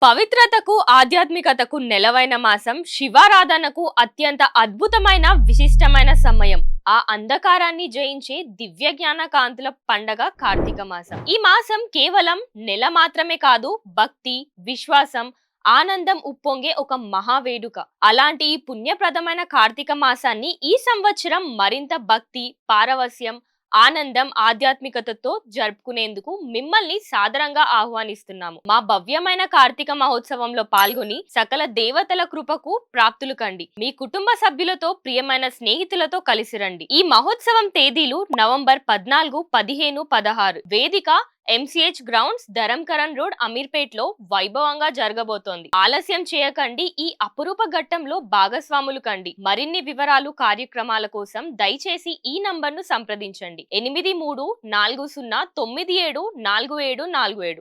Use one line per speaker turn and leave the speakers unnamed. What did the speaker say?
పవిత్రతకు ఆధ్యాత్మికతకు నెలవైన మాసం శివారాధనకు అత్యంత అద్భుతమైన విశిష్టమైన సమయం. ఆ అంధకారాన్ని జయించే దివ్య జ్ఞాన కాంతుల పండగ కార్తీక మాసం. ఈ మాసం కేవలం నెల మాత్రమే కాదు, భక్తి, విశ్వాసం, ఆనందం ఉప్పొంగే ఒక మహావేడుక. అలాంటి ఈ పుణ్యప్రదమైన కార్తీక మాసాన్ని ఈ సంవత్సరం మరింత భక్తి, పారవస్యం, ఆనందం, ఆధ్యాత్మికతతో జరుపుకునేందుకు మిమ్మల్ని సాదరంగా ఆహ్వానిస్తున్నాము. మా భవ్యమైన కార్తీక మహోత్సవంలో పాల్గొని సకల దేవతల కృపకు ప్రాప్తులు కండి. మీ కుటుంబ సభ్యులతో, ప్రియమైన స్నేహితులతో కలిసి రండి. ఈ మహోత్సవం తేదీలు నవంబర్ 14, 15, 16. వేదిక ఎంసీహెచ్ గ్రౌండ్స్, ధరంకరణ్ రోడ్, అమీర్పేట్ లో వైభవంగా జరగబోతోంది. ఆలస్యం చేయకండి, ఈ అపురూప ఘట్టంలో భాగస్వాములు కండి. మరిన్ని వివరాలు, కార్యక్రమాల కోసం దయచేసి ఈ నంబర్ను సంప్రదించండి. 8340974747.